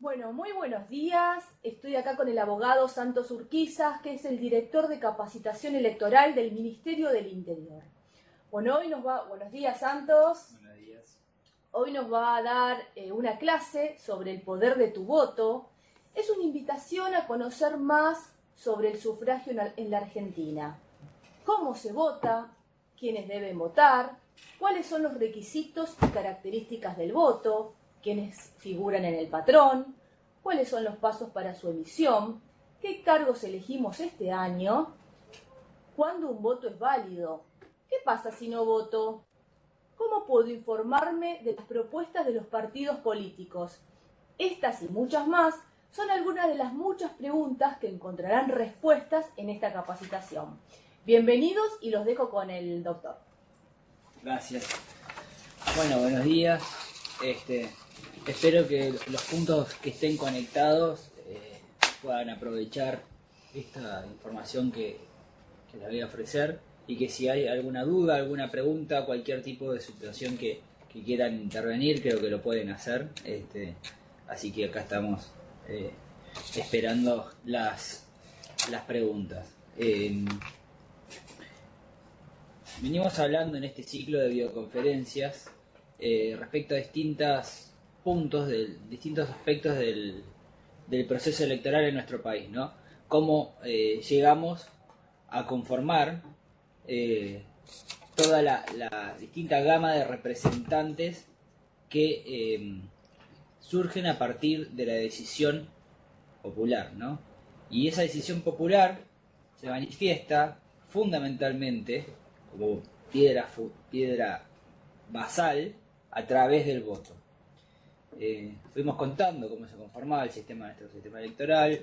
Bueno, muy buenos días. Estoy acá con el abogado Santos Urquizas, que es el director de capacitación electoral del Ministerio del Interior. Bueno, buenos días, Santos. Buenos días. Hoy nos va a dar una clase sobre el poder de tu voto. Es una invitación a conocer más sobre el sufragio en la Argentina. ¿Cómo se vota? ¿Quiénes deben votar? ¿Cuáles son los requisitos y características del voto? ¿Quiénes figuran en el padrón? ¿Cuáles son los pasos para su emisión? ¿Qué cargos elegimos este año? ¿Cuándo un voto es válido? ¿Qué pasa si no voto? ¿Cómo puedo informarme de las propuestas de los partidos políticos? Estas y muchas más son algunas de las muchas preguntas que encontrarán respuestas en esta capacitación. Bienvenidos y los dejo con el doctor. Gracias. Bueno, buenos días. Espero que los puntos que estén conectados puedan aprovechar esta información que les voy a ofrecer, y que si hay alguna duda, alguna pregunta, cualquier tipo de situación que quieran intervenir, creo que lo pueden hacer. Así que acá estamos esperando las preguntas. Venimos hablando en este ciclo de videoconferencias respecto a distintos aspectos del proceso electoral en nuestro país, ¿no? Cómo llegamos a conformar toda la distinta gama de representantes que surgen a partir de la decisión popular, ¿no? Y esa decisión popular se manifiesta fundamentalmente como piedra basal a través del voto. Fuimos contando cómo se conformaba nuestro sistema electoral,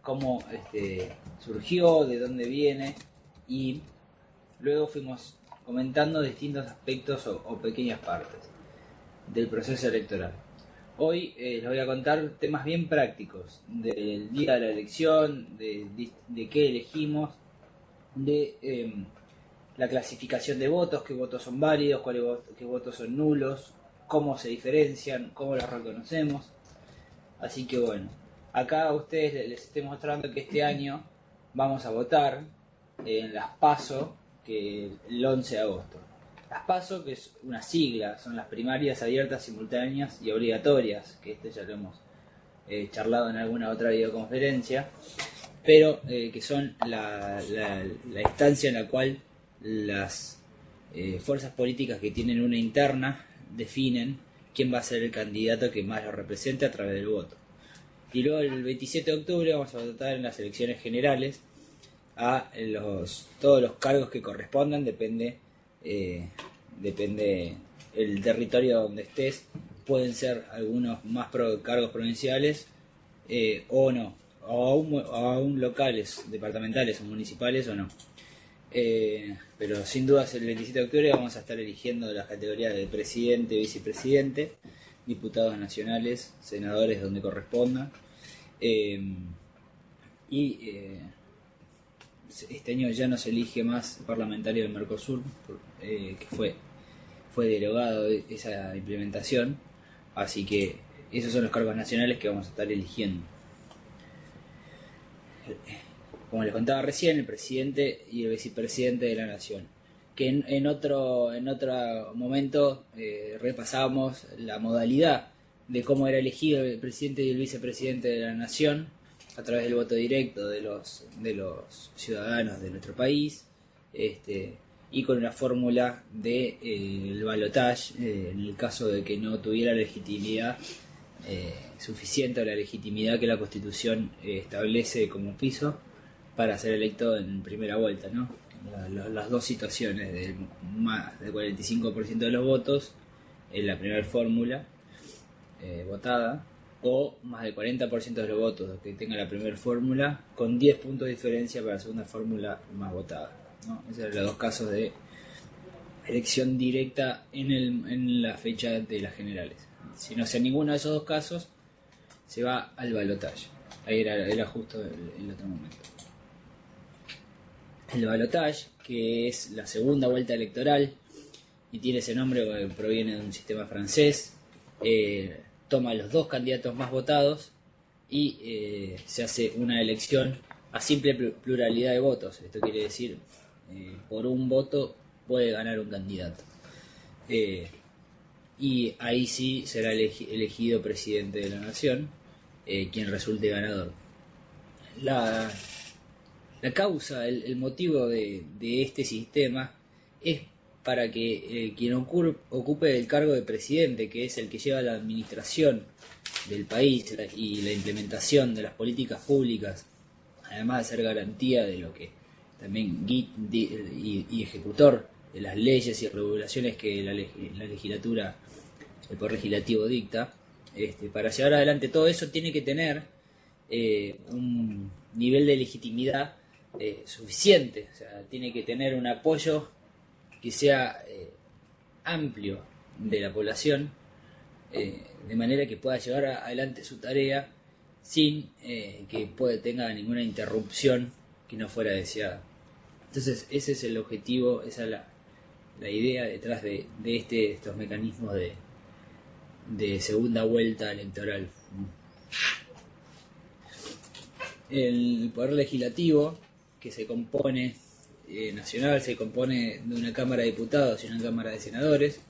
cómo surgió, de dónde viene, y luego fuimos comentando distintos aspectos o pequeñas partes del proceso electoral. Hoy les voy a contar temas bien prácticos del día de la elección, de qué elegimos, de la clasificación de votos, qué votos son válidos, qué votos son nulos, cómo se diferencian, cómo los reconocemos. Así que bueno, acá a ustedes les estoy mostrando que este año vamos a votar en las PASO, que el 11 de agosto. Las PASO, que es una sigla, son las primarias abiertas, simultáneas y obligatorias, que ya lo hemos charlado en alguna otra videoconferencia, pero que son la instancia en la cual las fuerzas políticas que tienen una interna definen quién va a ser el candidato que más lo represente a través del voto. Y luego el 27 de octubre vamos a votar en las elecciones generales a todos los cargos que correspondan, depende el territorio donde estés. Pueden ser algunos más cargos provinciales o no, o aún locales, departamentales o municipales o no. Pero sin dudas el 27 de octubre vamos a estar eligiendo las categorías de presidente, vicepresidente, diputados nacionales, senadores donde corresponda, este año ya no se elige más parlamentario del Mercosur, que fue derogado esa implementación, así que esos son los cargos nacionales que vamos a estar eligiendo. Como les contaba recién, el presidente y el vicepresidente de la nación, que en otro momento repasábamos la modalidad de cómo era elegido el presidente y el vicepresidente de la nación a través del voto directo de los ciudadanos de nuestro país, y con una fórmula de el balotage, en el caso de que no tuviera legitimidad suficiente, o la legitimidad que la Constitución establece como piso para ser electo en primera vuelta, ¿no? Las dos situaciones de más del 45% de los votos en la primera fórmula votada, o más del 40% de los votos que tenga la primera fórmula, con 10 puntos de diferencia para la segunda fórmula más votada, ¿no? Esos eran los dos casos de elección directa en la fecha de las generales. Si no sea ninguno de esos dos casos, se va al balotaje. Ahí era justo el otro momento. El balotaje, que es la segunda vuelta electoral y tiene ese nombre porque proviene de un sistema francés, toma los 2 candidatos más votados y se hace una elección a simple pluralidad de votos. Esto quiere decir, por un voto puede ganar un candidato. Y ahí sí será elegido presidente de la nación, quien resulte ganador. La causa, el motivo de este sistema es para que quien ocupe el cargo de presidente, que es el que lleva la administración del país y la implementación de las políticas públicas, además de ser garantía de lo que también y ejecutor de las leyes y regulaciones que la legislatura, el poder legislativo dicta, para llevar adelante todo eso tiene que tener un nivel de legitimidad suficiente, o sea, tiene que tener un apoyo que sea amplio de la población, de manera que pueda llevar adelante su tarea sin que tenga ninguna interrupción que no fuera deseada. Entonces ese es el objetivo, esa es la idea detrás de estos mecanismos de segunda vuelta electoral. El poder legislativo, que se compone nacional, se compone de una Cámara de Diputados y una Cámara de Senadores.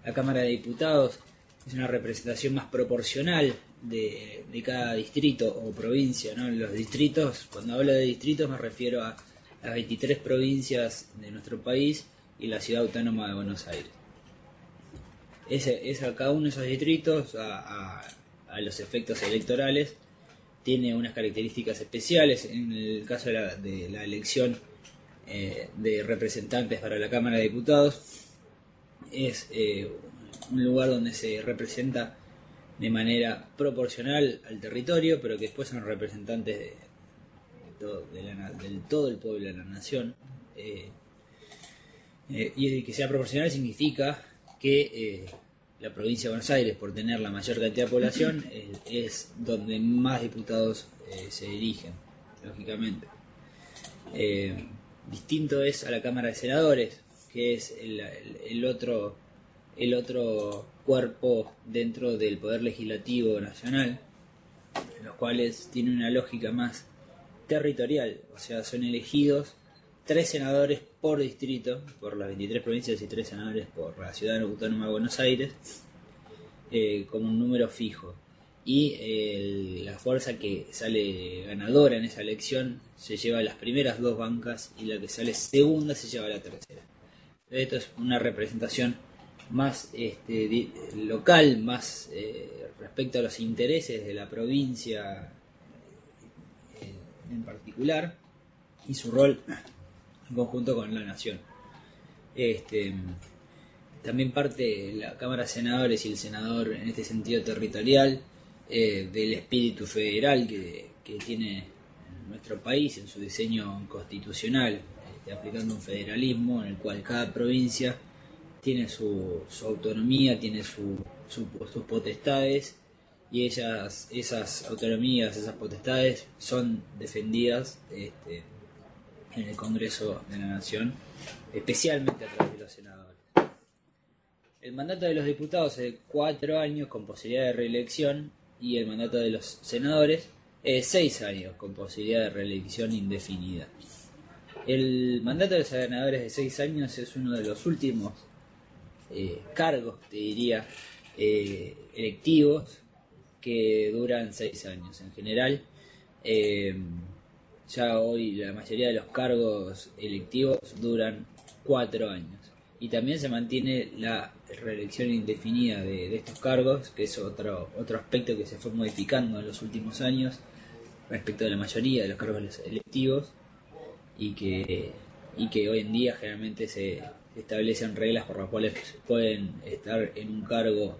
La Cámara de Diputados es una representación más proporcional de cada distrito o provincia, ¿no? Los distritos, cuando hablo de distritos me refiero a las 23 provincias de nuestro país y la ciudad autónoma de Buenos Aires. A cada uno de esos distritos, a los efectos electorales, tiene unas características especiales. En el caso de la elección de representantes para la Cámara de Diputados, es un lugar donde se representa de manera proporcional al territorio, pero que después son representantes de todo el pueblo de la nación. Y que sea proporcional significa que la provincia de Buenos Aires, por tener la mayor cantidad de población, es donde más diputados se eligen, lógicamente. Distinto es a la Cámara de Senadores, que es el otro cuerpo dentro del Poder Legislativo Nacional, los cuales tienen una lógica más territorial, o sea, son elegidos 3 senadores por distrito, por las 23 provincias, y 3 senadores por la ciudad autónoma de Buenos Aires, como un número fijo. Y la fuerza que sale ganadora en esa elección se lleva las primeras 2 bancas, y la que sale segunda se lleva la tercera. Esto es una representación más local, más respecto a los intereses de la provincia en particular, y su rol en conjunto con la nación. También parte la Cámara de Senadores y el senador, en este sentido territorial, del espíritu federal que tiene nuestro país en su diseño constitucional, aplicando un federalismo en el cual cada provincia tiene su autonomía, tiene sus potestades, y esas autonomías, esas potestades son defendidas en el Congreso de la Nación, especialmente a través de los senadores. El mandato de los diputados es de 4 años con posibilidad de reelección, y el mandato de los senadores es 6 años con posibilidad de reelección indefinida. El mandato de los senadores de 6 años es uno de los últimos cargos, te diría, electivos, que duran 6 años. En general, ya hoy la mayoría de los cargos electivos duran 4 años. Y también se mantiene la reelección indefinida de estos cargos, que es otro aspecto que se fue modificando en los últimos años respecto de la mayoría de los cargos electivos, y que hoy en día generalmente se establecen reglas por las cuales pueden estar en un cargo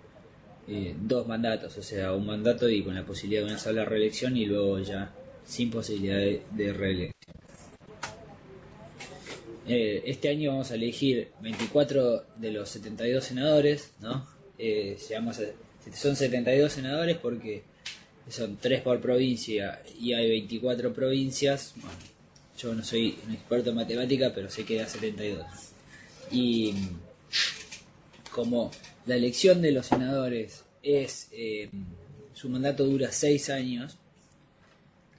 2 mandatos, o sea, un mandato y con la posibilidad de una sola reelección, y luego ya sin posibilidad de reelección. Este año vamos a elegir 24 de los 72 senadores, ¿no? Son 72 senadores porque son 3 por provincia y hay 24 provincias. Bueno, yo no soy un experto en matemática, pero sé que da 72. Y como la elección de los senadores su mandato dura 6 años.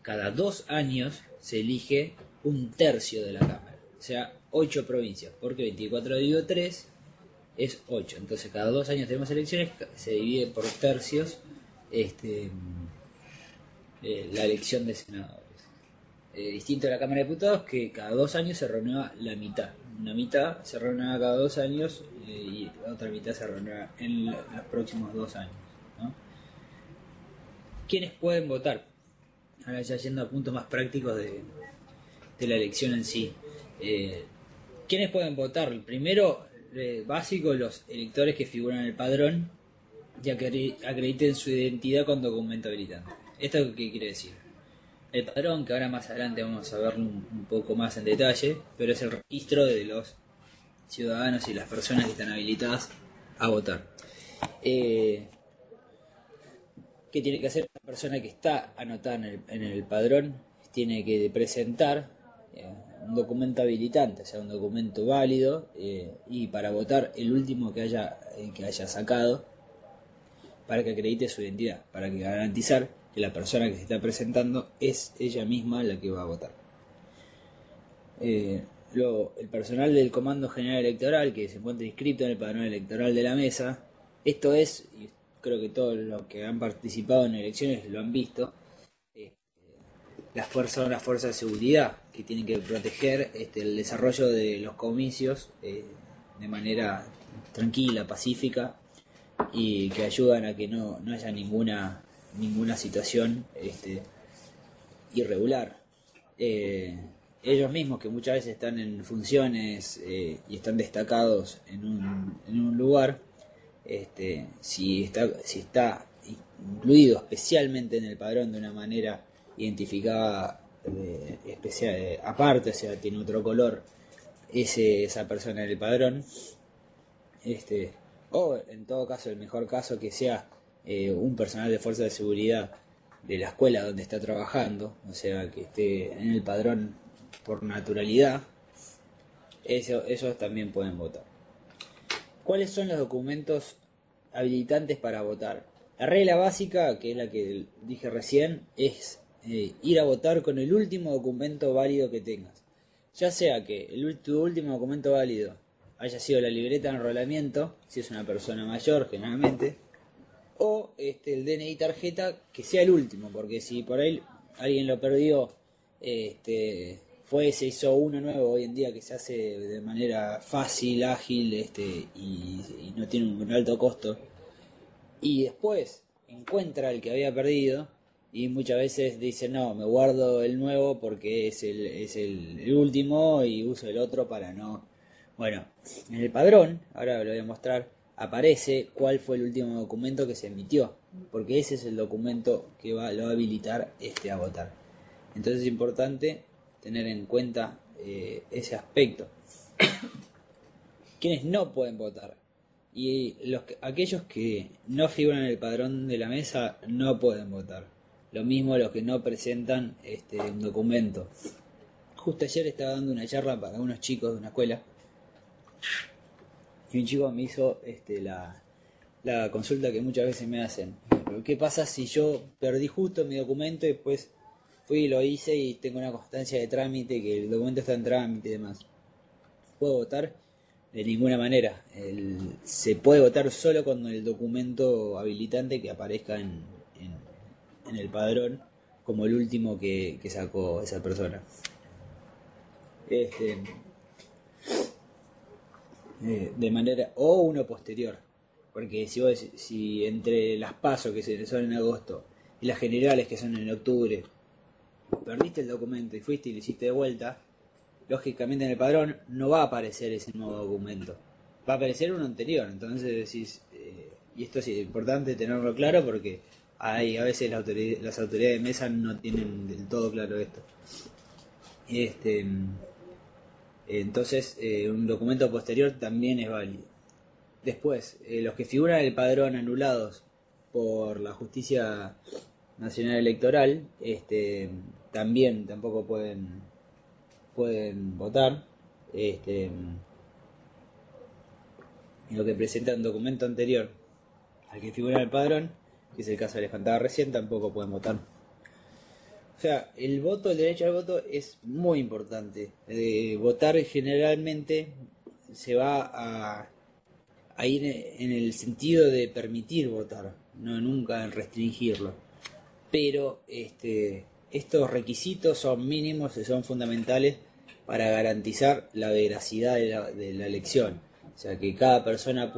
Cada 2 años se elige un tercio de la Cámara, o sea, 8 provincias, porque 24 dividido 3 es 8. Entonces cada 2 años tenemos elecciones, se divide por tercios la elección de senadores. Distinto a la Cámara de Diputados, que cada 2 años se renueva la mitad. Una mitad se renueva cada 2 años y otra mitad se renueva en los próximos 2 años, ¿no? ¿Quiénes pueden votar? Ahora ya yendo a puntos más prácticos de la elección en sí. ¿Quiénes pueden votar? Primero, básico, los electores que figuran en el padrón y acrediten su identidad con documento habilitante. ¿Esto qué quiere decir? El padrón, que ahora más adelante vamos a verlo un poco más en detalle, pero es el registro de los ciudadanos y las personas que están habilitadas a votar. ¿Qué tiene que hacer la persona que está anotada en el padrón? Tiene que presentar un documento habilitante, o sea, un documento válido, y para votar el último que haya sacado, para que acredite su identidad, para que garantizar que la persona que se está presentando es ella misma la que va a votar. Luego, el personal del Comando General Electoral que se encuentra inscrito en el padrón electoral de la mesa, esto es, y creo que todos los que han participado en elecciones lo han visto, las fuerzas de seguridad que tienen que proteger el desarrollo de los comicios de manera tranquila, pacífica, y que ayudan a que no haya ninguna situación irregular. Ellos mismos, que muchas veces están en funciones y están destacados en un lugar, si está incluido especialmente en el padrón de una manera identificada especial, aparte, o sea, tiene otro color esa persona en el padrón, o en todo caso, el mejor caso, que sea un personal de fuerza de seguridad de la escuela donde está trabajando, o sea, que esté en el padrón por naturalidad, esos también pueden votar. ¿Cuáles son los documentos habilitantes para votar? La regla básica, que es la que dije recién, es ir a votar con el último documento válido que tengas. Ya sea que tu último documento válido haya sido la libreta de enrolamiento, si es una persona mayor generalmente, o el DNI tarjeta, que sea el último, porque si por ahí alguien lo perdió, se hizo uno nuevo hoy en día que se hace de manera fácil, ágil, y no tiene un alto costo, y después encuentra el que había perdido, y muchas veces dice, no, me guardo el nuevo porque es el último y uso el otro para no... Bueno, en el padrón, ahora lo voy a mostrar, aparece cuál fue el último documento que se emitió, porque ese es el documento que lo va a habilitar a votar. Entonces es importante tener en cuenta ese aspecto. ¿Quiénes no pueden votar? Y aquellos que no figuran en el padrón de la mesa no pueden votar. Lo mismo los que no presentan un documento. Justo ayer estaba dando una charla para unos chicos de una escuela y un chico me hizo la consulta que muchas veces me hacen. ¿Qué pasa si yo perdí justo mi documento y después fui y lo hice y tengo una constancia de trámite, que el documento está en trámite y demás? ¿Puedo votar? De ninguna manera. Se puede votar solo con el documento habilitante que aparezca en el padrón como el último que sacó esa persona. De manera, o uno posterior, porque si entre las PASO, que son en agosto, y las generales, que son en octubre, perdiste el documento y fuiste y lo hiciste de vuelta, lógicamente en el padrón no va a aparecer ese nuevo documento, va a aparecer uno anterior. Entonces decís, y esto es importante tenerlo claro, porque a veces las autoridades de mesa no tienen del todo claro esto. Entonces un documento posterior también es válido. Después, los que figuran en el padrón anulados por la Justicia Nacional Electoral, tampoco pueden votar. Y lo que presenta un documento anterior al que figura en el padrón, que es el caso que les contaba recién, tampoco pueden votar. O sea, el voto, el derecho al voto es muy importante. Votar generalmente se va a ir en el sentido de permitir votar, no nunca en restringirlo. Pero estos requisitos son mínimos y son fundamentales para garantizar la veracidad de la elección. O sea, que cada persona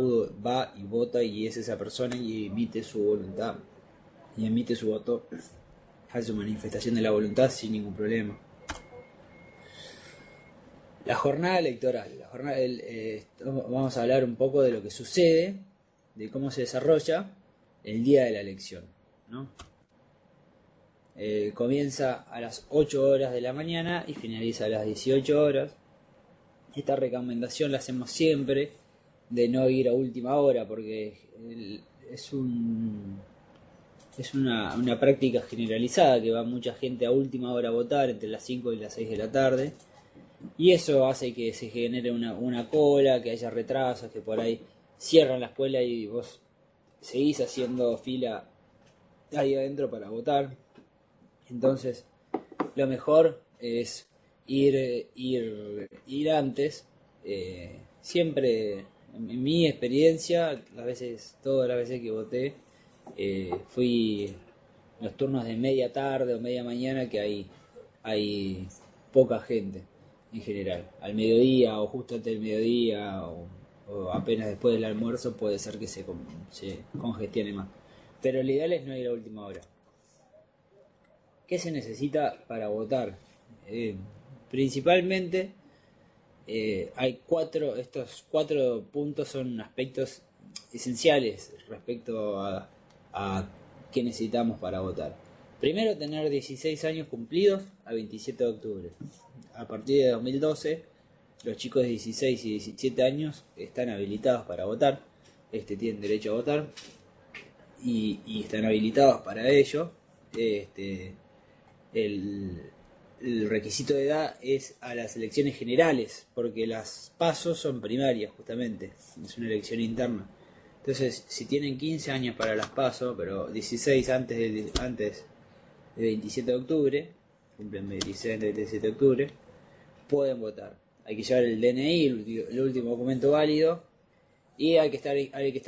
va y vota y es esa persona y emite su voluntad y emite su voto, hace su manifestación de la voluntad sin ningún problema. La jornada electoral. Vamos a hablar un poco de lo que sucede, de cómo se desarrolla el día de la elección, ¿no? Comienza a las 8 horas de la mañana y finaliza a las 18 horas. Esta recomendación la hacemos siempre, de no ir a última hora, porque es una práctica generalizada que va mucha gente a última hora a votar, entre las 5 y las 6 de la tarde, y eso hace que se genere una cola, que haya retrasos, que por ahí cierran la escuela y vos seguís haciendo fila ahí adentro para votar. Entonces, lo mejor es ir antes. Siempre, en mi experiencia, todas las veces que voté, fui los turnos de media tarde o media mañana, que hay poca gente en general. Al mediodía o justo antes del mediodía o apenas después del almuerzo puede ser que se congestione más. Pero lo ideal es no ir a última hora. ¿Qué se necesita para votar? Principalmente hay estos 4 puntos son aspectos esenciales respecto a qué necesitamos para votar. Primero, tener 16 años cumplidos a 27 de octubre. A partir de 2012, los chicos de 16 y 17 años están habilitados para votar, tienen derecho a votar y están habilitados para ello. El requisito de edad es a las elecciones generales, porque las PASO son primarias, justamente, es una elección interna. Entonces, si tienen 15 años para las PASO, pero 16 antes de 27 de octubre, cumplen 16 antes de 27 de octubre, pueden votar. Hay que llevar el DNI, el último documento válido, y hay que estar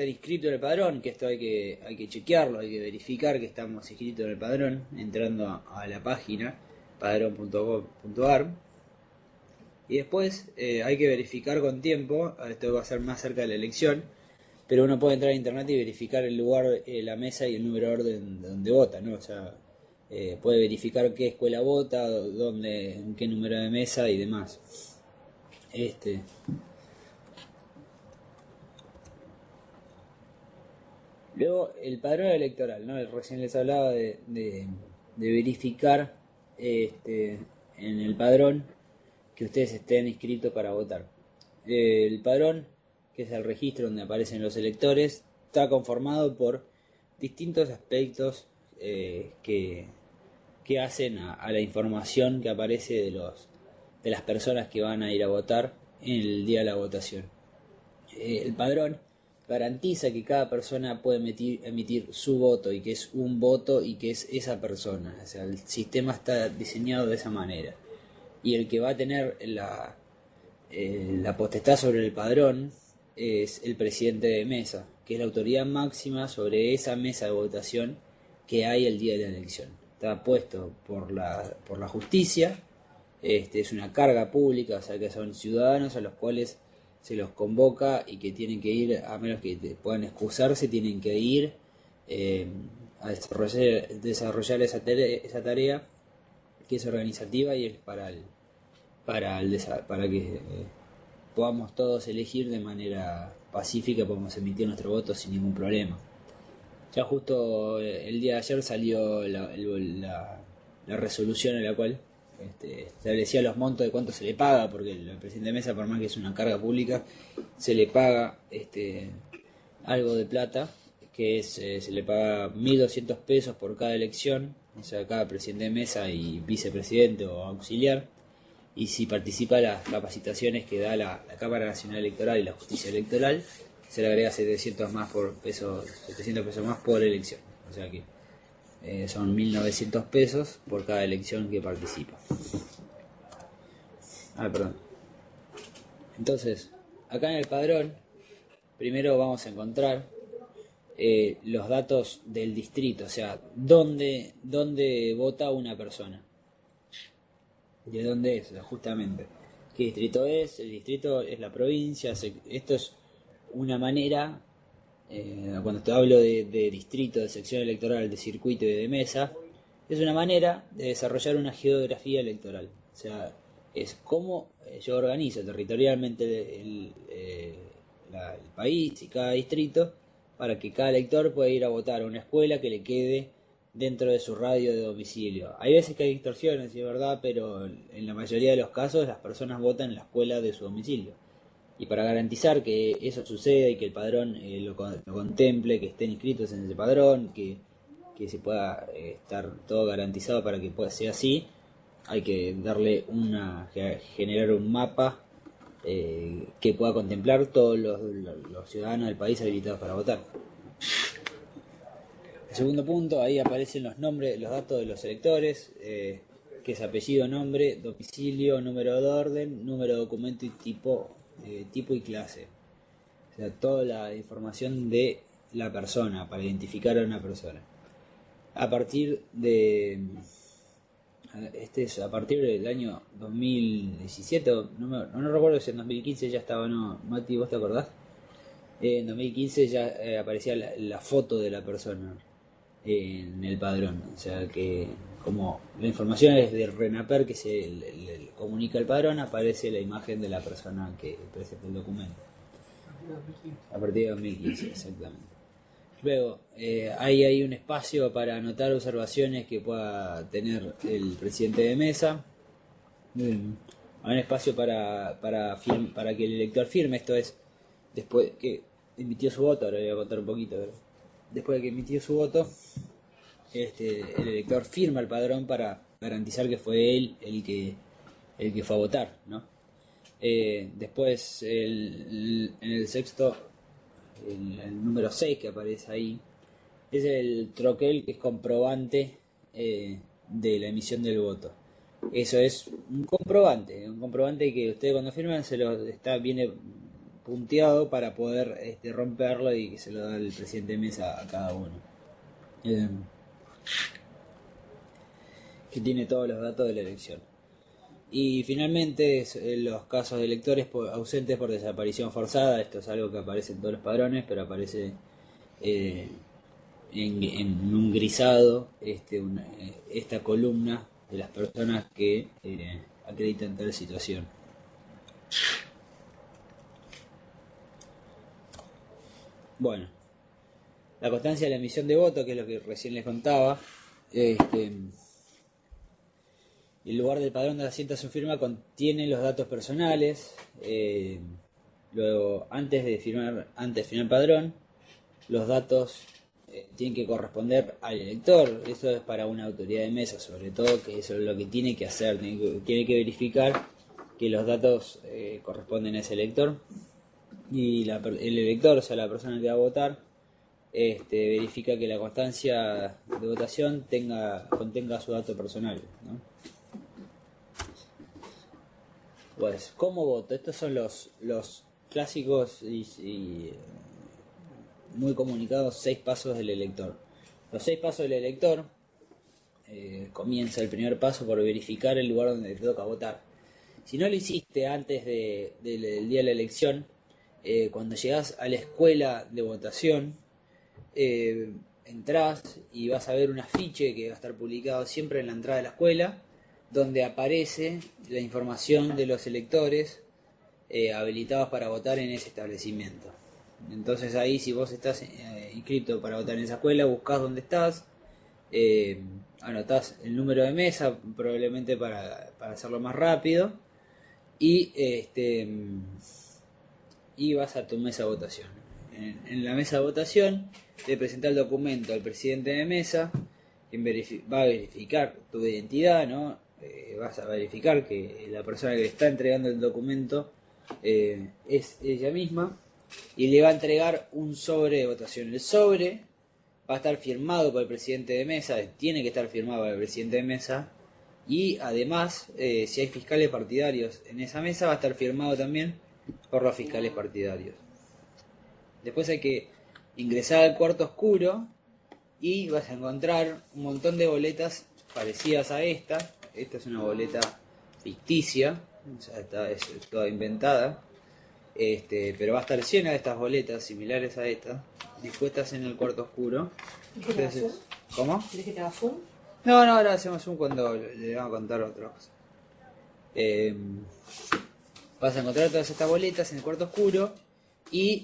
inscrito en el padrón, que esto hay que chequearlo, hay que verificar que estamos inscritos en el padrón, entrando a la página padrón.gov.ar, y después hay que verificar con tiempo. Esto va a ser más cerca de la elección, pero uno puede entrar a internet y verificar el lugar, la mesa y el número de orden donde vota, ¿no? O sea, puede verificar qué escuela vota, en qué número de mesa y demás. Luego, el padrón electoral, ¿no? Recién les hablaba de verificar en el padrón que ustedes estén inscritos para votar. El padrón, que es el registro donde aparecen los electores, está conformado por distintos aspectos que hacen a la información que aparece de las personas que van a ir a votar en el día de la votación. El padrón garantiza que cada persona puede emitir su voto, y que es un voto y que es esa persona. O sea, el sistema está diseñado de esa manera. Y el que va a tener la potestad sobre el padrón es el presidente de mesa, que es la autoridad máxima sobre esa mesa de votación que hay el día de la elección. Está puesto por la justicia, es una carga pública, o sea que son ciudadanos a los cuales se los convoca y que tienen que ir, a menos que puedan excusarse, tienen que ir a desarrollar esa tarea, que es organizativa y es para que podamos todos elegir de manera pacífica, podamos emitir nuestro voto sin ningún problema. Ya justo el día de ayer salió la resolución en la cual establecía los montos de cuánto se le paga, porque el presidente de mesa, por más que es una carga pública, se le paga algo de plata, que se le paga 1.200 pesos por cada elección, o sea, cada presidente de mesa y vicepresidente o auxiliar, y si participa en las capacitaciones que da la Cámara Nacional Electoral y la Justicia Electoral, se le agrega 700 pesos más por elección. O sea que son 1.900 pesos por cada elección que participa. Perdón. Entonces, acá en el padrón, primero vamos a encontrar los datos del distrito, o sea, dónde vota una persona. ¿De dónde es? Justamente. ¿Qué distrito es? El distrito es la provincia. Esto es una manera, cuando te hablo de distrito, de sección electoral, de circuito y de mesa, es una manera de desarrollar una geografía electoral. O sea, es cómo yo organizo territorialmente el país y cada distrito para que cada elector pueda ir a votar a una escuela que le quede dentro de su radio de domicilio. Hay veces que hay distorsiones, es verdad, pero en la mayoría de los casos las personas votan en la escuela de su domicilio. Y para garantizar que eso suceda y que el padrón lo contemple, que estén inscritos en ese padrón, que se pueda estar todo garantizado para que sea así, hay que generar un mapa que pueda contemplar todos los ciudadanos del país habilitados para votar. El segundo punto, ahí aparecen los nombres, los datos de los electores, que es apellido, nombre, domicilio, número de orden, número de documento y tipo y clase. O sea, toda la información de la persona para identificar a una persona. A partir del año 2017, no recuerdo si en 2015 ya estaba, no, Mati, ¿vos te acordás? En 2015 ya aparecía la foto de la persona en el padrón, o sea que como la información es del RENAPER que le comunica el padrón, aparece la imagen de la persona que presenta el documento. A partir de 2015, exactamente. Luego, ahí hay un espacio para anotar observaciones que pueda tener el presidente de mesa. Hay un espacio para que el elector firme, esto es, después que emitió su voto, ahora voy a contar un poquito, ¿verdad? Después de que emitió su voto, el elector firma el padrón para garantizar que fue él el que fue a votar, ¿no? Después, en el sexto, el número 6 que aparece ahí, es el troquel, que es comprobante de la emisión del voto. Eso es un comprobante que ustedes cuando firman viene punteado para poder romperlo y que se lo da el presidente de mesa a cada uno. Que tiene todos los datos de la elección. Y finalmente los casos de electores ausentes por desaparición forzada. Esto es algo que aparece en todos los padrones, pero aparece en un grisado esta columna de las personas que acreditan tal situación. Bueno, la constancia de la emisión de voto, que es lo que recién les contaba, el lugar del padrón donde asienta su firma contiene los datos personales. Luego, antes de firmar el padrón, los datos tienen que corresponder al elector. Eso es para una autoridad de mesa, sobre todo, que eso es lo que tiene que hacer. Tiene que verificar que los datos corresponden a ese elector. Y el elector, o sea, la persona que va a votar, verifica que la constancia de votación contenga su dato personal, ¿no? Pues, ¿cómo voto? Estos son los clásicos y muy comunicados 6 pasos del elector. Los 6 pasos del elector, comienza el primer paso por verificar el lugar donde te toca votar. Si no lo hiciste antes del día de la elección, cuando llegás a la escuela de votación, entrás y vas a ver un afiche que va a estar publicado siempre en la entrada de la escuela, donde aparece la información de los electores habilitados para votar en ese establecimiento. Entonces ahí, si vos estás inscrito para votar en esa escuela, buscás dónde estás, anotás el número de mesa, probablemente para hacerlo más rápido, y vas a tu mesa de votación. En la mesa de votación te presenta el documento al presidente de mesa, quien va a verificar tu identidad, ¿no? Vas a verificar que la persona que le está entregando el documento es ella misma, y le va a entregar un sobre de votación. El sobre va a estar firmado por el presidente de mesa, tiene que estar firmado por el presidente de mesa, y además, si hay fiscales partidarios en esa mesa, va a estar firmado también por los fiscales partidarios. Después hay que ingresar al cuarto oscuro y vas a encontrar un montón de boletas parecidas a esta. Esta es una boleta ficticia, o sea, es toda inventada, pero va a estar llena de estas boletas similares a esta, dispuestas en el cuarto oscuro. Entonces, ¿cómo? ¿Quieres que te haga zoom? No, ahora hacemos un cuando le vamos a contar otra cosa. Vas a encontrar todas estas boletas en el cuarto oscuro y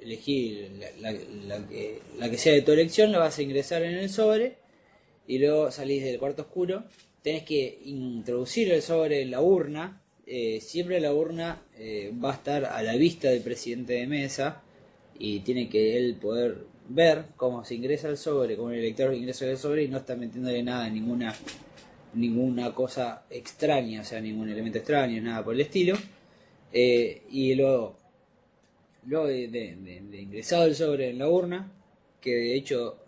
elegí la que sea de tu elección, la vas a ingresar en el sobre y luego salís del cuarto oscuro. Tenés que introducir el sobre en la urna. Siempre la urna va a estar a la vista del presidente de mesa y tiene que él poder ver cómo se ingresa el sobre, cómo el elector ingresa el sobre y no está metiéndole nada, ninguna cosa extraña, o sea, ningún elemento extraño, nada por el estilo. Y luego de ingresado el sobre en la urna, que de hecho,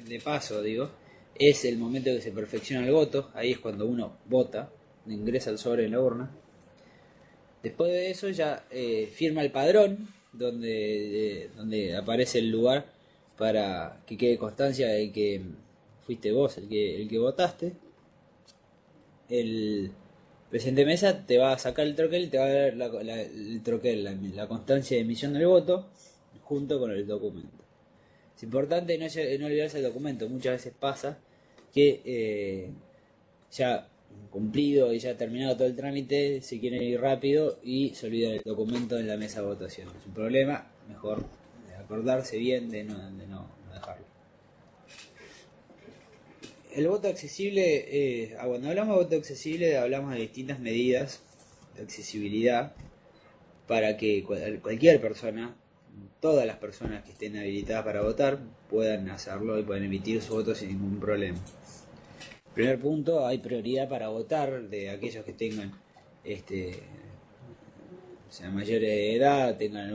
de paso digo, es el momento que se perfecciona el voto, ahí es cuando uno vota, ingresa el sobre en la urna. Después de eso ya firma el padrón, donde aparece el lugar para que quede constancia de que fuiste vos el que votaste. El presidente de mesa te va a sacar el troquel y te va a dar el troquel, la constancia de emisión del voto, junto con el documento. Es importante no olvidarse del documento. Muchas veces pasa que ya cumplido y ya terminado todo el trámite, se quiere ir rápido y se olvida el documento en la mesa de votación. Es un problema, mejor acordarse bien de no dejarlo. El voto accesible, cuando hablamos de voto accesible hablamos de distintas medidas de accesibilidad para que cualquier persona, todas las personas que estén habilitadas para votar, puedan hacerlo y puedan emitir su voto sin ningún problema. Primer punto, hay prioridad para votar de aquellos que tengan sea mayores de edad, tengan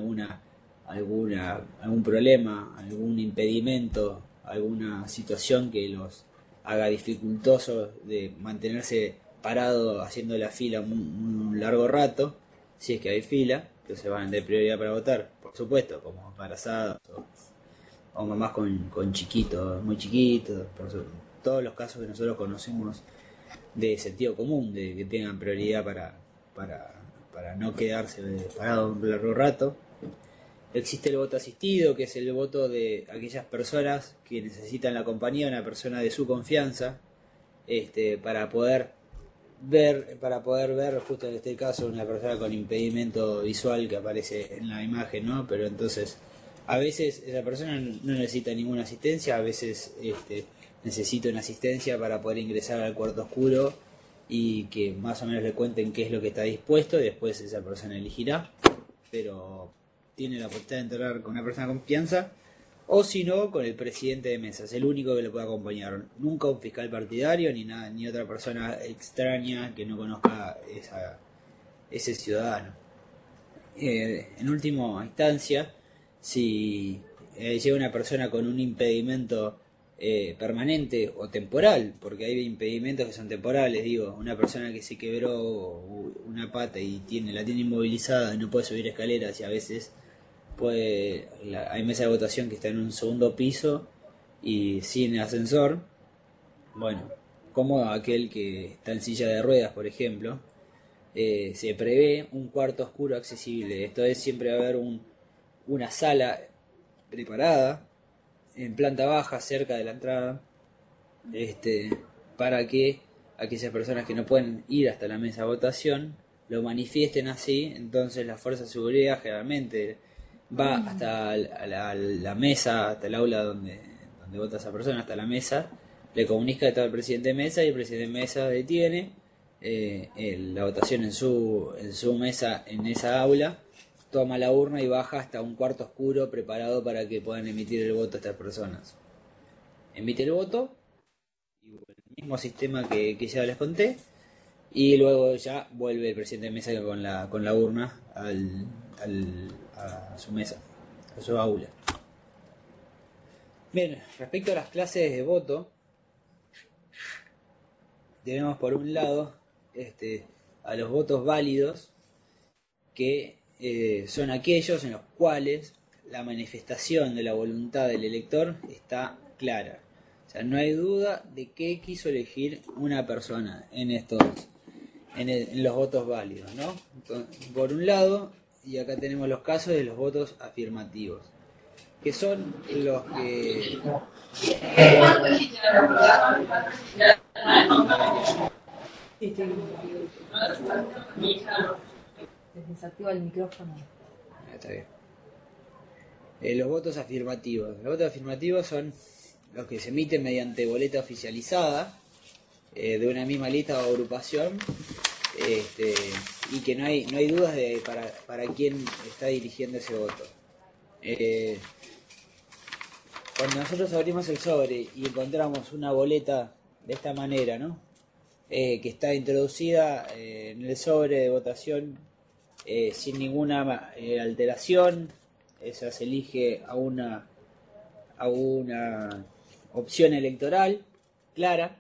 algún problema, algún impedimento, alguna situación que los haga dificultoso de mantenerse parado haciendo la fila un largo rato, si es que hay fila, que se van de prioridad para votar, por supuesto, como embarazados o mamás con chiquitos, muy chiquitos, todos los casos que nosotros conocemos de sentido común, de que tengan prioridad para no quedarse parado un largo rato. Existe el voto asistido, que es el voto de aquellas personas que necesitan la compañía de una persona de su confianza, para poder ver, justo en este caso, una persona con impedimento visual que aparece en la imagen, ¿no? Pero entonces, a veces esa persona no necesita ninguna asistencia, a veces necesita una asistencia para poder ingresar al cuarto oscuro y que más o menos le cuenten qué es lo que está dispuesto y después esa persona elegirá, pero tiene la posibilidad de entrar con una persona de confianza o si no con el presidente de mesa, es el único que lo puede acompañar, nunca un fiscal partidario ni otra persona extraña que no conozca ese ciudadano. En última instancia, si llega una persona con un impedimento permanente o temporal, porque hay impedimentos que son temporales, digo, una persona que se quebró una pata y la tiene inmovilizada y no puede subir escaleras y a veces hay mesa de votación que está en un segundo piso y sin ascensor, bueno, como aquel que está en silla de ruedas, por ejemplo, se prevé un cuarto oscuro accesible. Esto es, siempre va a haber una sala preparada en planta baja cerca de la entrada, para que aquellas personas que no pueden ir hasta la mesa de votación lo manifiesten así. Entonces la fuerza de seguridad generalmente va hasta la mesa, hasta el aula donde vota esa persona, hasta la mesa, le comunica que está el presidente de mesa y el presidente de mesa detiene la votación en su mesa, en esa aula, toma la urna y baja hasta un cuarto oscuro preparado para que puedan emitir el voto a estas personas. Emite el voto, y el mismo sistema que ya les conté, y luego ya vuelve el presidente de mesa con la urna a su mesa, a su aula. Bien, respecto a las clases de voto, tenemos por un lado a los votos válidos, que son aquellos en los cuales la manifestación de la voluntad del elector está clara. O sea, no hay duda de qué quiso elegir una persona en los votos válidos, ¿no? Entonces, por un lado, y acá tenemos los casos de los votos afirmativos, que son los que... Desactiva el micrófono. Está bien. Los votos afirmativos. Los votos afirmativos son los que se emiten mediante boleta oficializada de una misma lista o agrupación, y que no hay dudas de para quién está dirigiendo ese voto. Cuando nosotros abrimos el sobre y encontramos una boleta de esta manera, ¿no? Que está introducida en el sobre de votación sin ninguna alteración, esa se elige a una opción electoral clara.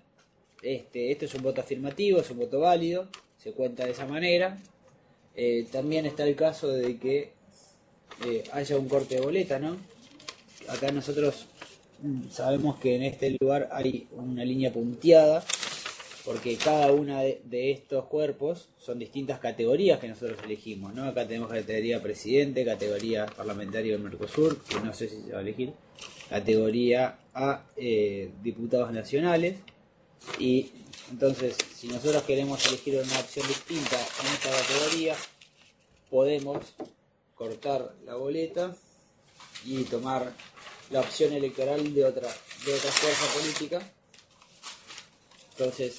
Esto es un voto afirmativo, es un voto válido, se cuenta de esa manera. También está el caso de que haya un corte de boleta, ¿no? Acá nosotros sabemos que en este lugar hay una línea punteada, porque cada una de estos cuerpos son distintas categorías que nosotros elegimos, ¿no? Acá tenemos categoría presidente, categoría parlamentario del Mercosur, que no sé si se va a elegir, categoría A, diputados nacionales, y entonces si nosotros queremos elegir una opción distinta en esta categoría, podemos cortar la boleta y tomar la opción electoral de otra fuerza política. Entonces,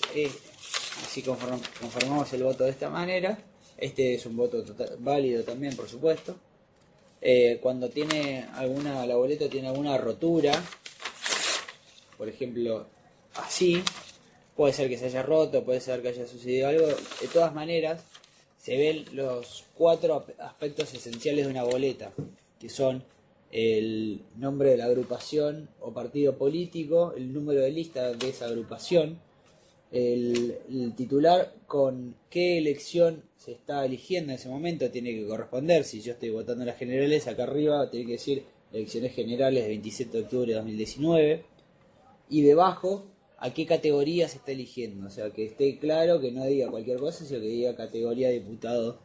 así conformamos el voto de esta manera. Este es un voto válido también, por supuesto. Cuando la boleta tiene alguna rotura, por ejemplo, así, puede ser que se haya roto, puede ser que haya sucedido algo. De todas maneras, se ven los 4 aspectos esenciales de una boleta, que son el nombre de la agrupación o partido político, el número de lista de esa agrupación, el titular con qué elección se está eligiendo en ese momento tiene que corresponder. Si yo estoy votando en las generales, acá arriba tiene que decir elecciones generales de 27 de octubre de 2019, y debajo a qué categoría se está eligiendo, o sea, que esté claro, que no diga cualquier cosa, sino que diga categoría de diputado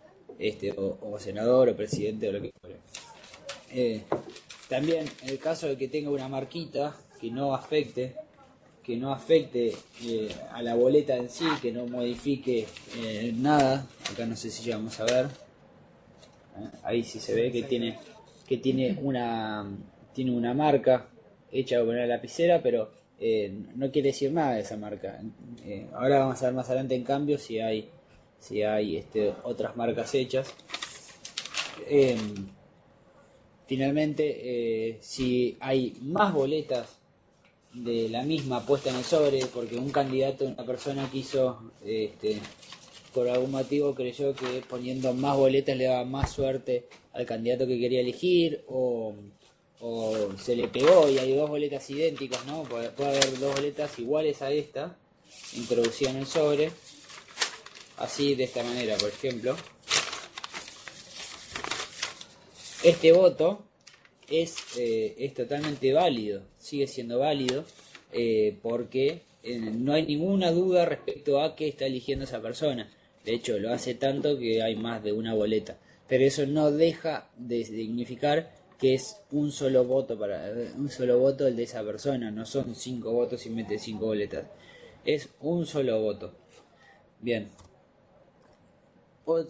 o senador o presidente o lo que fuera. También en el caso de que tenga una marquita que no afecte a la boleta en sí, que no modifique nada, acá no sé si llegamos a ver, ahí sí se ve que tiene una marca hecha con una lapicera, pero no quiere decir nada de esa marca. Ahora vamos a ver más adelante, en cambio, si hay otras marcas hechas. Finalmente, si hay más boletas de la misma puesta en el sobre, porque un candidato, una persona quiso, por algún motivo creyó que poniendo más boletas le daba más suerte al candidato que quería elegir, o se le pegó y hay 2 boletas idénticas, ¿no? Puede haber 2 boletas iguales a esta introducida en el sobre, así, de esta manera, por ejemplo. Este voto es totalmente válido, sigue siendo válido, porque no hay ninguna duda respecto a qué está eligiendo esa persona. De hecho, lo hace tanto que hay más de una boleta. Pero eso no deja de significar que es un solo voto el de esa persona. No son 5 votos y mete 5 boletas. Es un solo voto. Bien.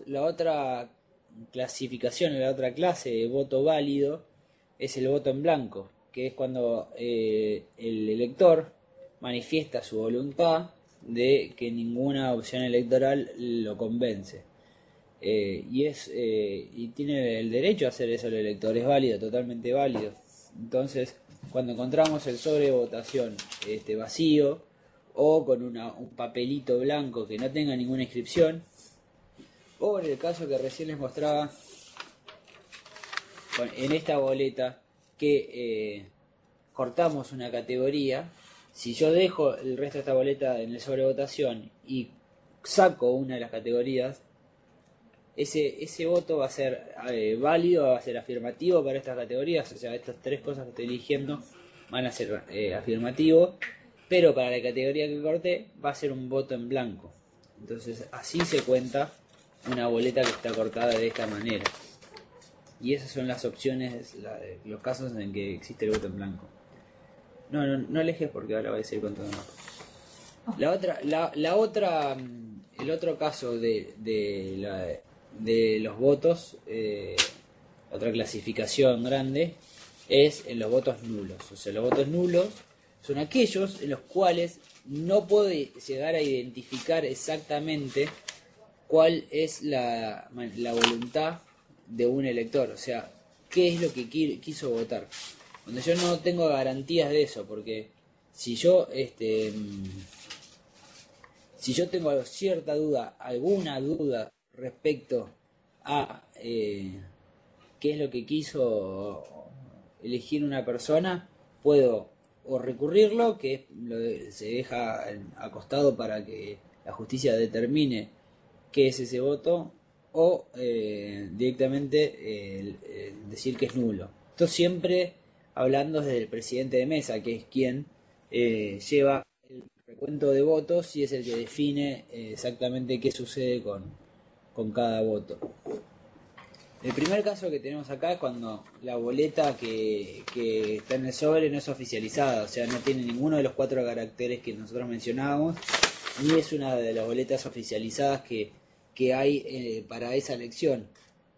La otra clasificación, la otra clase de voto válido es el voto en blanco, que es cuando el elector manifiesta su voluntad de que ninguna opción electoral lo convence, y tiene el derecho a hacer eso el elector. Es válido, totalmente válido. Entonces, cuando encontramos el sobre de votación vacío, o con un papelito blanco que no tenga ninguna inscripción, o en el caso que recién les mostraba en esta boleta que cortamos una categoría. Si yo dejo el resto de esta boleta en el sobrevotación y saco una de las categorías, ese voto va a ser válido, va a ser afirmativo para estas categorías. O sea, estas tres cosas que estoy eligiendo van a ser afirmativos, pero para la categoría que corté va a ser un voto en blanco. Entonces así se cuenta una boleta que está cortada de esta manera. Y esas son las opciones, los casos en que existe el voto en blanco. No alejes porque ahora voy a seguir contando. El otro caso de los votos, otra clasificación grande, es en los votos nulos. O sea, los votos nulos son aquellos en los cuales no puedo llegar a identificar exactamente cuál es la voluntad de un elector. O sea, qué es lo que quiso votar. Donde yo no tengo garantías de eso, porque si yo tengo cierta duda, alguna duda respecto a qué es lo que quiso elegir una persona, puedo o recurrirlo, que se deja acostado para que la justicia determine qué es ese voto, o directamente decir que es nulo. Esto siempre hablando desde el presidente de mesa, que es quien lleva el recuento de votos y es el que define exactamente qué sucede con cada voto. El primer caso que tenemos acá es cuando la boleta que está en el sobre no es oficializada, o sea, no tiene ninguno de los 4 caracteres que nosotros mencionábamos, ni es una de las boletas oficializadas que hay para esa elección,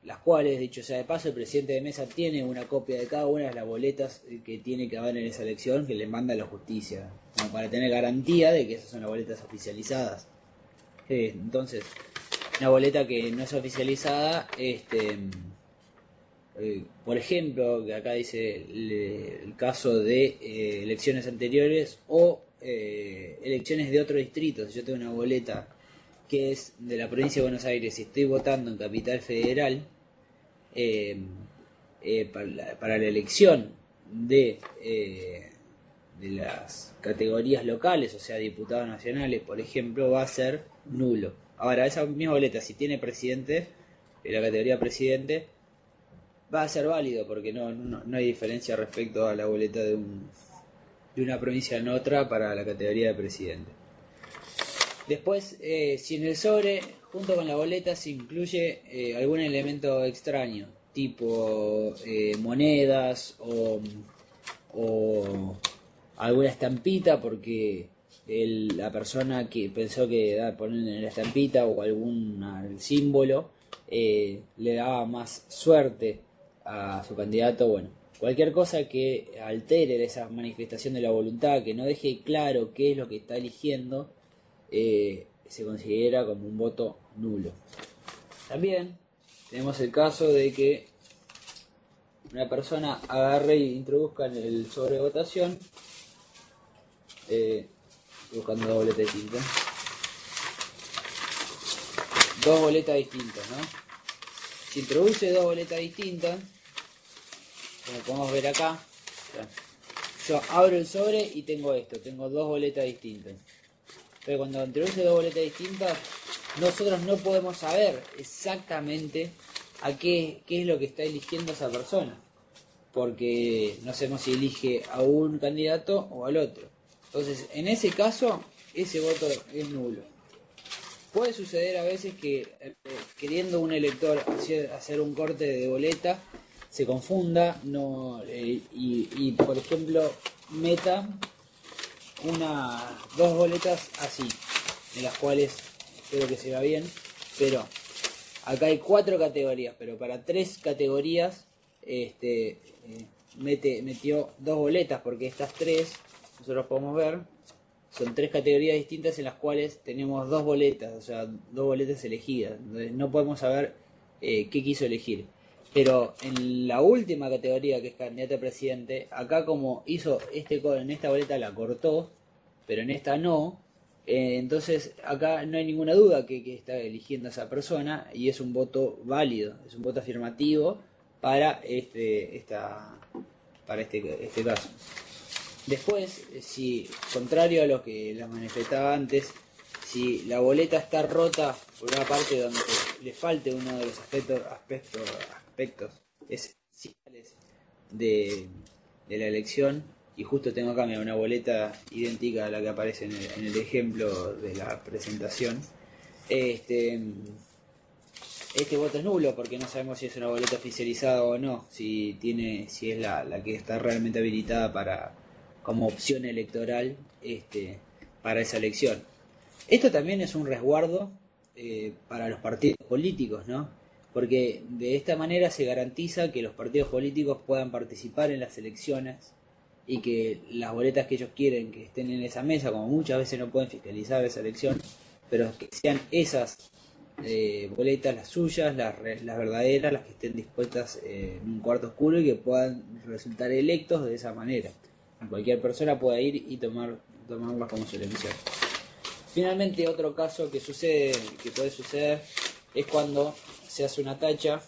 las cuales, dicho sea de paso, el presidente de mesa tiene una copia de cada una de las boletas que tiene que haber en esa elección, que le manda a la justicia, como para tener garantía de que esas son las boletas oficializadas. Entonces, una boleta que no es oficializada, por ejemplo, que acá dice el caso de elecciones anteriores o elecciones de otro distrito. Si yo tengo una boleta que es de la provincia de Buenos Aires y estoy votando en Capital Federal, para la elección de las categorías locales, o sea, diputados nacionales, por ejemplo, va a ser nulo. Ahora, esa misma boleta, si tiene presidente, la categoría presidente, va a ser válido, porque no hay diferencia respecto a la boleta de una provincia en otra para la categoría de presidente. Después, si en el sobre, junto con la boleta, se incluye algún elemento extraño, tipo monedas o alguna estampita, porque la persona que pensó que poner la estampita o algún símbolo le daba más suerte a su candidato. Bueno, cualquier cosa que altere esa manifestación de la voluntad, que no deje claro qué es lo que está eligiendo, se considera como un voto nulo. También tenemos el caso de que una persona agarre y introduzca en el sobre de votación, buscando dos boletas distintas, dos boletas distintas, ¿no? Si introduce dos boletas distintas, como podemos ver acá, yo abro el sobre y tengo esto, tengo dos boletas distintas. Pero cuando introduce dos boletas distintas, nosotros no podemos saber exactamente a qué es lo que está eligiendo esa persona, porque no sabemos si elige a un candidato o al otro. Entonces, en ese caso, ese voto es nulo. Puede suceder a veces que queriendo un elector hacer un corte de boleta, se confunda y por ejemplo, meta dos boletas así, en las cuales espero que se vea bien, pero acá hay 4 categorías, pero para 3 categorías metió dos boletas, porque estas 3, nosotros podemos ver, son 3 categorías distintas en las cuales tenemos dos boletas, o sea, dos boletas elegidas. Entonces no podemos saber qué quiso elegir. Pero en la última categoría, que es candidato a presidente, acá como hizo en esta boleta la cortó, pero en esta no, Entonces acá no hay ninguna duda que está eligiendo a esa persona y es un voto válido, es un voto afirmativo para este caso. Después, si contrario a lo que les manifestaba antes, si la boleta está rota por una parte donde le falte uno de los aspectos esenciales de la elección, y justo tengo acá una boleta idéntica a la que aparece en el ejemplo de la presentación, este voto es nulo porque no sabemos si es una boleta oficializada o no, si es la que está realmente habilitada como opción electoral para esa elección. Esto también es un resguardo para los partidos políticos, ¿no? Porque de esta manera se garantiza que los partidos políticos puedan participar en las elecciones y que las boletas que ellos quieren que estén en esa mesa, como muchas veces no pueden fiscalizar esa elección, pero que sean esas boletas las suyas, las verdaderas, las que estén dispuestas en un cuarto oscuro y que puedan resultar electos de esa manera. Cualquier persona pueda ir y tomarlas como su elección. Finalmente, otro caso que puede suceder es cuando se hace una tacha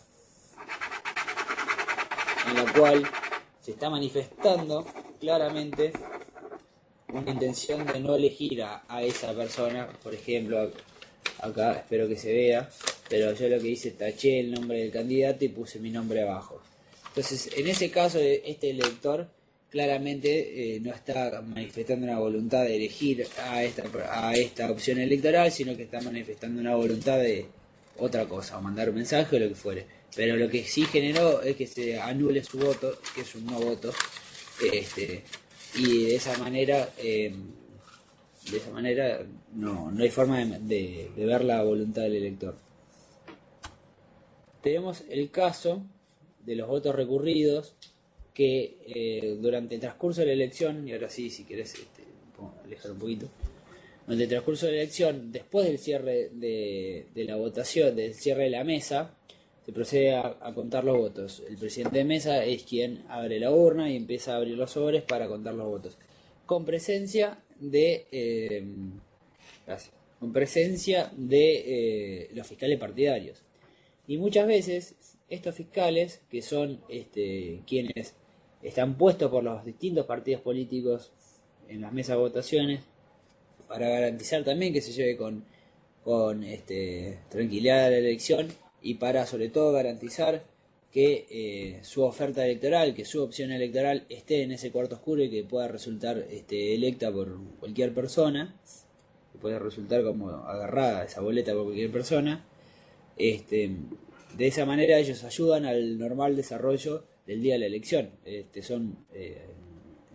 en la cual se está manifestando claramente una intención de no elegir a esa persona. Por ejemplo, acá espero que se vea, pero yo lo que hice, taché el nombre del candidato y puse mi nombre abajo. Entonces, en ese caso, este elector claramente no está manifestando una voluntad de elegir a esta opción electoral, sino que está manifestando una voluntad de otra cosa, o mandar un mensaje o lo que fuere. Pero lo que sí generó es que se anule su voto, que es un no voto, y de esa manera no hay forma de ver la voluntad del elector. Tenemos el caso de los votos recurridos, que durante el transcurso de la elección, y ahora sí, si querés alejar un poquito, durante el transcurso de la elección, después del cierre de la votación, del cierre de la mesa, se procede a contar los votos. El presidente de mesa es quien abre la urna y empieza a abrir los sobres para contar los votos, con presencia de los fiscales partidarios. Y muchas veces estos fiscales, que son quienes están puestos por los distintos partidos políticos en las mesas de votaciones, para garantizar también que se lleve con tranquilidad la elección y para sobre todo garantizar que su oferta electoral, que su opción electoral esté en ese cuarto oscuro y que pueda resultar electa por cualquier persona, que pueda resultar como agarrada esa boleta por cualquier persona. De esa manera ellos ayudan al normal desarrollo del día de la elección. De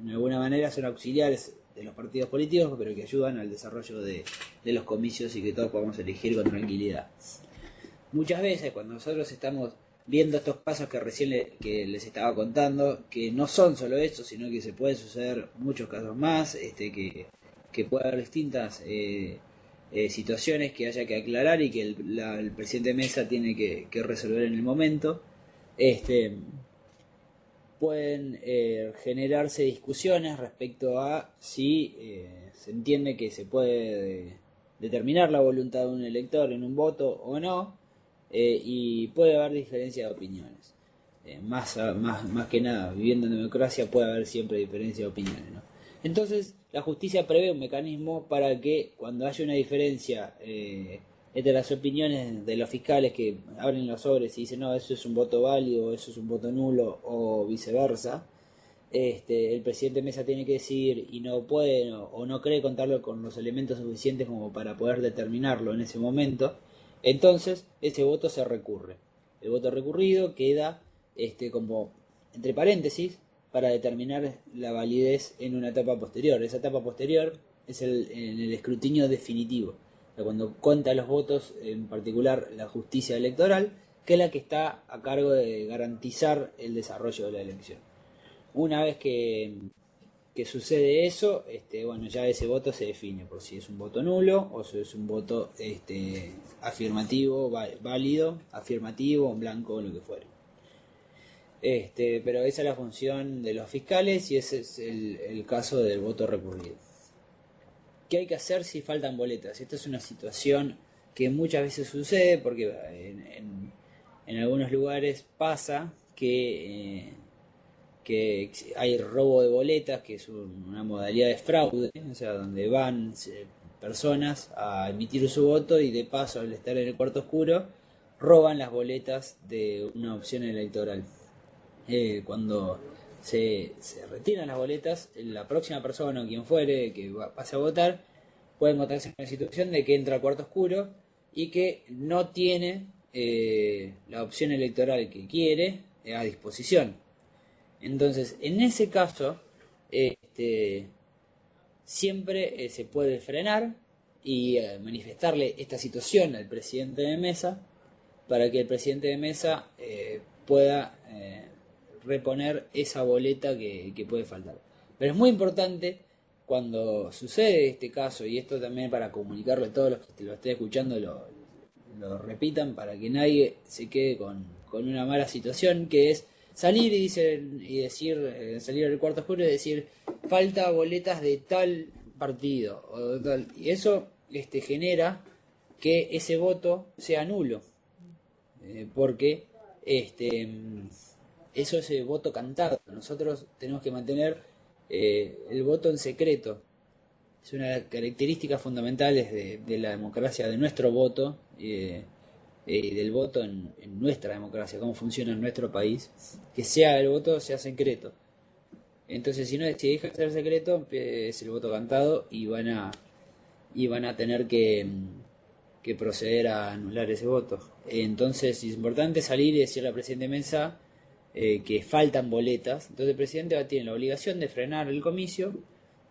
alguna manera son auxiliares de los partidos políticos, pero que ayudan al desarrollo de los comicios y que todos podamos elegir con tranquilidad. Muchas veces cuando nosotros estamos viendo estos casos que recién que les estaba contando, que no son solo estos, sino que se pueden suceder muchos casos más, que puede haber distintas situaciones que haya que aclarar y que el presidente de mesa tiene que resolver en el momento. Pueden generarse discusiones respecto a si se entiende que se puede determinar la voluntad de un elector en un voto o no, y puede haber diferencia de opiniones. Más que nada, viviendo en democracia puede haber siempre diferencia de opiniones, ¿no? Entonces, la justicia prevé un mecanismo para que cuando haya una diferencia entre las opiniones de los fiscales que abren los sobres y dicen no, eso es un voto válido, eso es un voto nulo o viceversa, el presidente Mesa tiene que decidir y no puede o no cree contarlo con los elementos suficientes como para poder determinarlo en ese momento. Entonces ese voto se recurre. El voto recurrido queda como entre paréntesis para determinar la validez en una etapa posterior. Esa etapa posterior es en el escrutinio definitivo, o sea, cuando cuenta los votos, en particular la justicia electoral, que es la que está a cargo de garantizar el desarrollo de la elección. Una vez que sucede eso, ya ese voto se define por si es un voto nulo o si es un voto afirmativo, válido, afirmativo, blanco o lo que fuere. Pero esa es la función de los fiscales y ese es el caso del voto recurrido. ¿qué hay que hacer si faltan boletas? Esta es una situación que muchas veces sucede porque en algunos lugares pasa que hay robo de boletas, que es una modalidad de fraude, o sea, donde van personas a emitir su voto y de paso, al estar en el cuarto oscuro, roban las boletas de una opción electoral. Cuando se retiran las boletas, la próxima persona o quien fuere que pase a votar puede encontrarse en una situación de que entra al cuarto oscuro y que no tiene la opción electoral que quiere a disposición. Entonces, en ese caso, siempre se puede frenar y manifestarle esta situación al presidente de mesa para que el presidente de mesa pueda reponer esa boleta que puede faltar. Pero es muy importante cuando sucede este caso, y esto también para comunicarlo a todos los que lo estén escuchando, lo repitan para que nadie se quede con una mala situación, que es salir y decir, salir al cuarto oscuro y decir, falta boletas de tal partido, o de tal, y eso genera que ese voto sea nulo, porque eso es el voto cantado. Nosotros tenemos que mantener el voto en secreto. Es una característica fundamental de la democracia, de nuestro voto, del voto en nuestra democracia, cómo funciona en nuestro país, que sea el voto sea secreto. Entonces, si deja de ser secreto, es el voto cantado y van a tener que proceder a anular ese voto. Entonces, es importante salir y decirle al presidente de mesa que faltan boletas. Entonces, el presidente tiene la obligación de frenar el comicio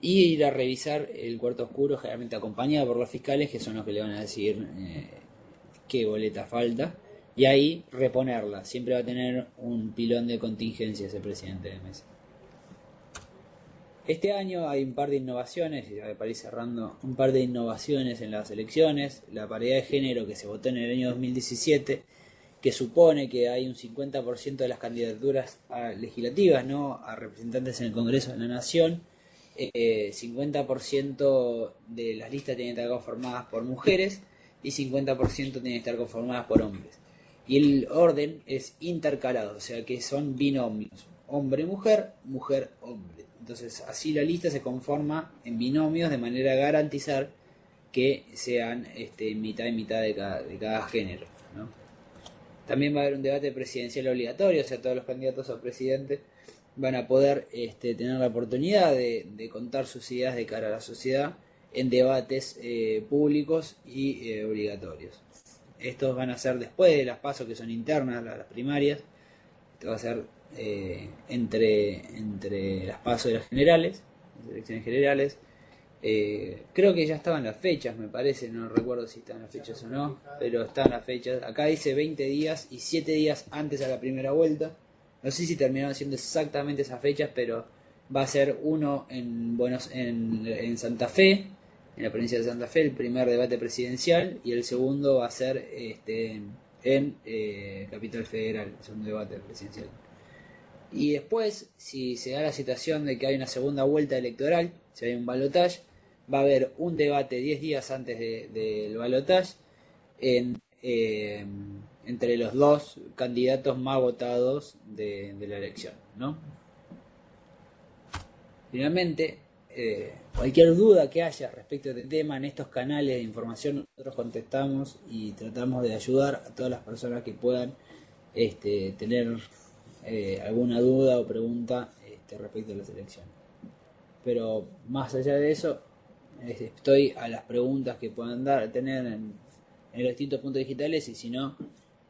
y ir a revisar el cuarto oscuro, generalmente acompañado por los fiscales, que son los que le van a decir qué boleta falta, y ahí reponerla. Siempre va a tener un pilón de contingencia ese presidente de mesa. Este año hay un par de innovaciones, para ir cerrando, un par de innovaciones en las elecciones. La paridad de género que se votó en el año 2017, que supone que hay un 50% de las candidaturas legislativas, ¿no?, a representantes en el Congreso de la Nación, 50% de las listas tienen que estar conformadas por mujeres y 50% tienen que estar conformadas por hombres. Y el orden es intercalado, o sea que son binomios, hombre-mujer, mujer-hombre. Entonces así la lista se conforma en binomios de manera a garantizar que sean mitad y mitad de cada género, ¿no? También va a haber un debate presidencial obligatorio, o sea, todos los candidatos a presidente van a poder tener la oportunidad de contar sus ideas de cara a la sociedad en debates públicos y obligatorios. Estos van a ser después de las PASO, que son internas, las primarias. Esto va a ser entre las PASO y las generales, las elecciones generales. Creo que ya estaban las fechas, me parece, no recuerdo si están las fechas o no, pero están las fechas. Acá dice 20 días y 7 días antes a la primera vuelta. No sé si terminaron siendo exactamente esas fechas, pero va a ser uno en Santa Fe, en la provincia de Santa Fe, el primer debate presidencial, y el segundo va a ser en Capital Federal, el segundo debate presidencial. Y después, si se da la situación de que hay una segunda vuelta electoral, si hay un balotaje, va a haber un debate 10 días antes del balotaje entre los dos candidatos más votados de la elección, ¿no? Finalmente, cualquier duda que haya respecto de este tema en estos canales de información, nosotros contestamos y tratamos de ayudar a todas las personas que puedan tener alguna duda o pregunta respecto a las elecciones. Pero más allá de eso, estoy a las preguntas que puedan tener en los distintos puntos digitales, y si no,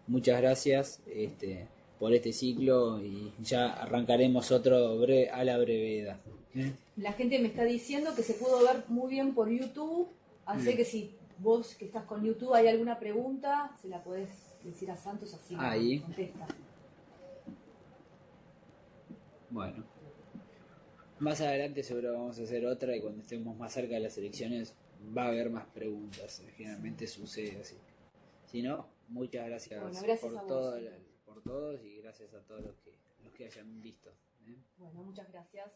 muchas gracias por este ciclo y ya arrancaremos otro a la brevedad. La gente me está diciendo que se pudo ver muy bien por YouTube, así que si vos que estás con YouTube hay alguna pregunta, se la podés decir a Santos, así ahí contesta. Bueno, más adelante seguro vamos a hacer otra, y cuando estemos más cerca de las elecciones va a haber más preguntas. Generalmente sucede así. Si no, muchas gracias, gracias por todos y gracias a todos los que hayan visto. Bueno, muchas gracias.